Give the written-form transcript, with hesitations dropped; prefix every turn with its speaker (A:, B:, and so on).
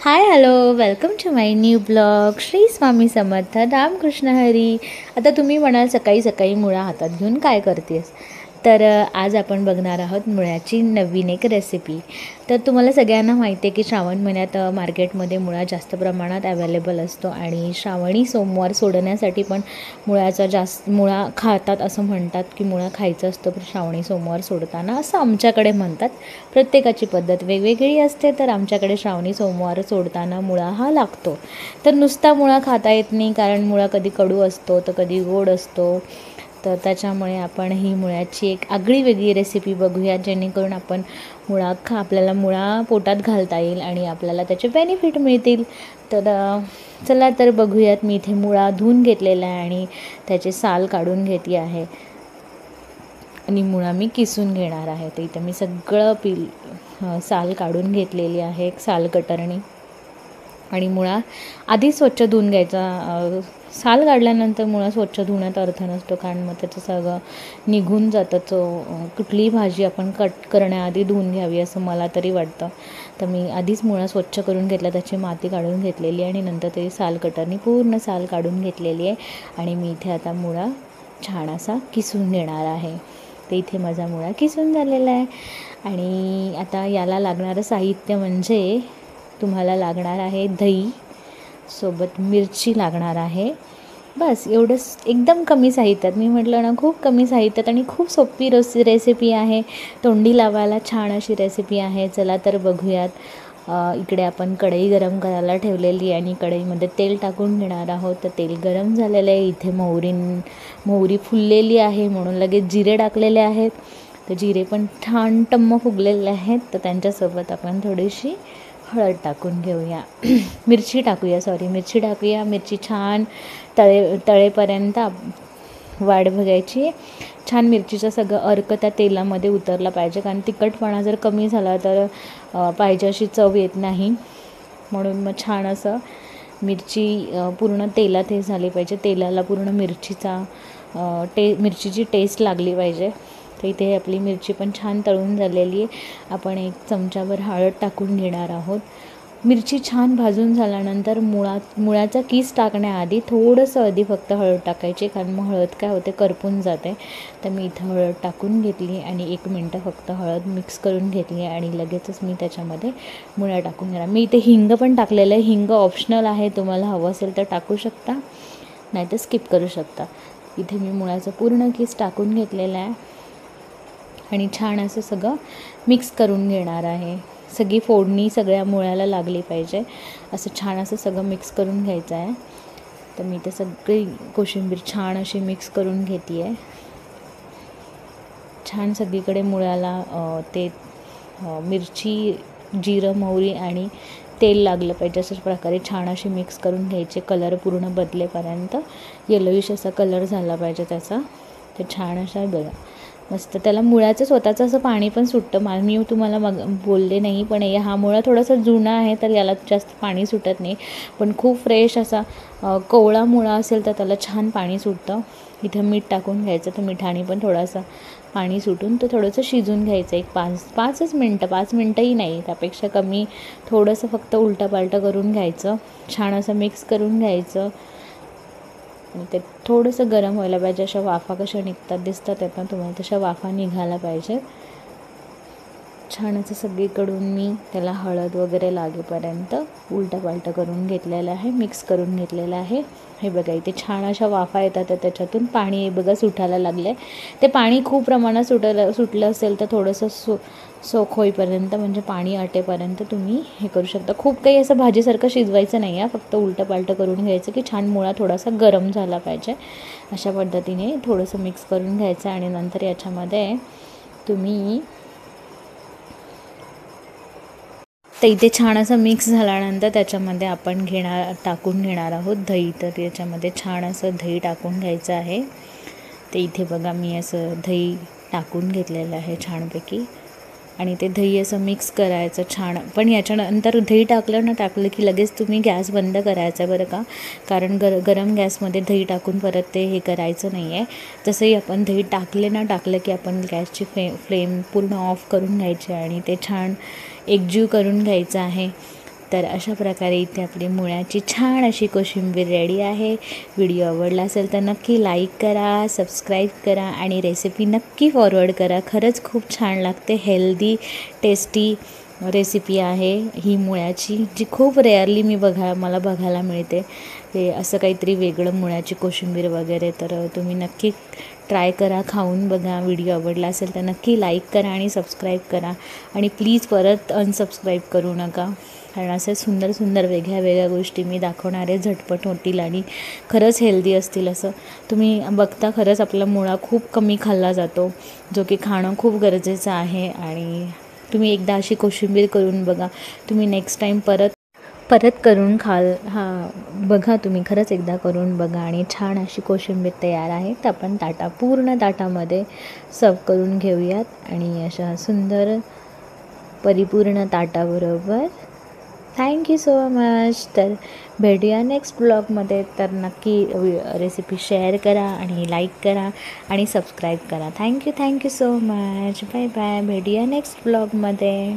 A: High hello welcome to my new blog. Shri Swami Samarth Ramkrishna Hari. आता तुम्ही म्हणाल सकाळी सकाळी मुळा हातात घेऊन काय करतेस, तर आज आपण बघणार आहोत मुळ्याची नवीन एक रेसिपी. तर तुम्हाला सगळ्यांना माहिती आहे की श्रावण महिन्यात मार्केटमध्ये मुळा जास्त प्रमाणात अवेलेबल असतो आणि श्रावणी सोमवार सोडण्यासाठी पण मुळा खातात असं म्हणतात की मुळा खायचं असतं श्रावणी सोमवार सोडताना, असं आमच्याकडे म्हणतात. प्रत्येकाची पद्धत वेगवेगळी असते. तर आमच्याकडे श्रावणी सोमवार सोडताना मुळा हा लागतो. तर नुसता मुळा खाता येत नाही, कारण मुळा कधी कडू असतो तर कधी गोड असतो. तर त्याच्यामुळे आपण ही मुळ्याची एक आगळी वेगळी रेसिपी बघूया, जेणेकरून आपल्याला मुळा पोटात घालता येईल आणि आपल्याला त्याचे बेनिफिट मिळतील. तर चला तर बघूयात. मी इथे मुळा धुवून घेतलेला आहे आणि त्याचे साल काढून घेतली आहे आणि मुळा मी किसून घेणार आहे. तर इथं मी सगळं साल काढून घेतलेली आहे एक साल कटरणी. आणि मुळा आधी स्वच्छ धुवून घ्यायचा. साल काढल्यानंतर मुळा स्वच्छ धुण्यात अर्थ नसतो, कारण मग त्याचं सगळं निघून जातं. कुठलीही भाजी आपण कट करण्याआधी धुवून घ्यावी असं मला तरी वाटतं. तर मी आधीच मुळा स्वच्छ करून घेतला, त्याची माती काढून घेतलेली आणि नंतर ते साल कटरनी पूर्ण साल काढून घेतलेली आहे. आणि मी इथे आता मुळा छान असा किसून घेणार आहे. तर इथे माझा मुळा किसून झालेला आहे. आणि आता याला लागणारं साहित्य म्हणजे तुम्हाला लागणार आहे दही, सोबत मिरची लागणार आहे. बस एवढंच, एकदम कमी साहित्यात. मी म्हटलं ना, खूप कमी साहित्यात आणि खूप सोपी रेसिपी आहे. तोंडी लावायला छान अशी रेसिपी आहे. चला तर बघूयात. इकडे आपण कढई गरम करायला ठेवलेली आहे आणि कढईमध्ये तेल टाकून घेणार आहोत. तर तेल गरम झालेलं आहे. इथे मोहरी फुललेली आहे म्हणून लगेच जिरे टाकलेले आहेत. तर जिरे पण छान टम्म फुगलेले आहेत. तर त्यांच्यासोबत आपण थोडीशी हळद टाकून घेऊया. मिरची टाकूया. मिरची छान तळेपर्यंत वाट बघायची. छान मिरचीचं सगळं अर्क त्या तेलामध्ये उतरला पाहिजे, कारण तिखटपणा जर कमी झाला तर पाहिजे अशी चव येत नाही. म्हणून मग छान असं मिरची पूर्ण तेलात हे झाली पाहिजे. तेलाला पूर्ण मिरचीची टेस्ट लागली पाहिजे. तर इथे आपली मिरची पण छान तळून झालेली आहे. आपण एक चमचाभर हळद टाकून घेणार आहोत. मिरची छान भाजून झाल्यानंतर मुळ्याचा किस टाकण्याआधी थोडंसं आधी फक्त हळद टाकायची, कारण मग हळद काय होते, करपून जाते. तर मी इथं हळद टाकून घेतली आणि 1 मिनटं फक्त हळद मिक्स करून घेतली आणि लगेचच मी त्याच्यामध्ये मुळा टाकून घेणार. मी इथे हिंग पण टाकलेलं आहे. हिंग ऑप्शनल आहे, तुम्हाला हवं असेल तर टाकू शकता, नाही तर स्किप करू शकता. इथे मी मुळ्याचं पूर्ण किस टाकून घेतलेलं आहे आणि छान असं सगळं मिक्स करून घेणार आहे. सगळी फोडणी सगळ्या मुळ्याला लागली पाहिजे, असं छान असं सगळं मिक्स करून घ्यायचं आहे. तर मी ते सगळी कोशिंबीर छान अशी मिक्स करून घेते आहे. छान सगळीकडे मुळ्याला ते मिरची, जिरं, मोहरी आणि तेल लागलं पाहिजे. अशाच प्रकारे छान अशी मिक्स करून घ्यायचे. कलर पूर्ण बदलेपर्यंत येलोइश असा कलर झाला पाहिजे त्याचा. तर छान अशा बघा मस्त त्याला मुळ्याचं स्वतःचं असं पाणी पण सुटतं. मी तुम्हाला बोलले नाही, पण हा मुळा थोडासा जुना आहे तर याला जास्त पाणी सुटत नाही. पण खूप फ्रेश असा कोवळा मुळा असेल तर त्याला छान पाणी सुटतं. इथं मीठ टाकून घ्यायचं. तर मिठाने पण थोडासा पाणी सुटून तो थोडंसं शिजून घ्यायचं. एक 5 मिनटं, 5 मिनटंही नाही, त्यापेक्षा कमी. थोडंसं फक्त उलटंपालटं करून घ्यायचं. छान असं मिक्स करून घ्यायचं आणि ते थोडंसं गरम व्हायला पाहिजे. अशा वाफा कशा निघतात दिसतात त्यातनं, तुम्हाला तशा वाफा निघायला पाहिजे. छान असं सगळीकडून मी त्याला हळद वगैरे लागेपर्यंत उलटंपालटं करून घेतलेलं आहे, मिक्स करून घेतलेलं आहे. हे बघा इथे छान अशा वाफा येतात. तर त्याच्यातून पाणी बघा सुटायला लागलं आहे. ते पाणी खूप प्रमाणात सुटलं असेल तर थोडंसं सोक होईपर्यंत, म्हणजे पाणी आटेपर्यंत तुम्ही हे करू शकता. खूप काही असं भाजीसारखं शिजवायचं नाही आहे, फक्त उलटंपालटं करून घ्यायचं की छान मुळा थोडासा गरम झाला पाहिजे. अशा पद्धतीने थोडंसं मिक्स करून घ्यायचं आणि नंतर याच्यामध्ये तुम्ही तर इथे छान असं मिक्स झाल्यानंतर त्याच्यामध्ये आपण टाकून घेणार आहोत दही. तर याच्यामध्ये छान असं दही टाकून घ्यायचं आहे. तर इथे बघा मी असं दही टाकून घेतलेलं आहे छानपैकी आणि ते दही असं मिक्स करायचं छान. पण याच्यानंतर दही टाकलं की लगेच तुम्ही गॅस बंद करायचा बरं का, कारण गरम गॅसमध्ये दही टाकून परत ते हे करायचं नाही आहे. जसंही आपण दही टाकलं की आपण गॅसची फ्लेम पूर्ण ऑफ करून घ्यायची आणि ते छान एकजीव करून घ्यायचं आहे. तर अशा प्रकारे इथे आपली मुळ्याची छान अशी कोशिंबीर रेडी आहे. व्हिडिओ आवडला असेल तर नक्की लाईक करा, सबस्क्राईब करा आणि रेसिपी नक्की फॉरवर्ड करा. खरंच खूप छान लागते, हेल्दी टेस्टी रेसिपी आहे ही मुळ्याची, जी खूप रेअरली मला बघायला मिळते. हे असं काहीतरी वेगळं मुळ्याची कोशिंबीर वगैरे. तर तुम्ही नक्की ट्राय करा, खाऊन बघा. व्हिडिओ आवडला असेल तर नक्की लाईक करा आणि सबस्क्राईब करा. आणि प्लीज परत अनसबस्क्राईब करू नका, कारण असे सुंदर सुंदर वेगळ्या गोष्टी मी दाखवणार आहे. झटपट होतील आणि खरंच हेल्दी असतील. असं तुम्ही बघता, खरंच आपला मुळा खूप कमी खाल्ला जातो, जो की खाणं खूप गरजेचं आहे. आणि तुम्ही एकदा अशी कोशिंबीर करून बघा, तुम्ही नेक्स्ट टाईम परत करून खाल. बघा तुम्ही खरंच एकदा करून बघा. आणि छान अशी कोशिंबीर तयार आहे. तर आपण पूर्ण ताटामध्ये सर्व करून घेऊयात आणि अशा सुंदर परिपूर्ण ताटाबरोबर. Thank you so much. तर भेटूया नेक्स्ट ब्लॉगमध्ये. तर नक्की रेसिपी शेअर करा आणि लाईक करा आणि सबस्क्राईब करा. Thank you so much. Bye bye. भेटूया नेक्स्ट ब्लॉगमध्ये.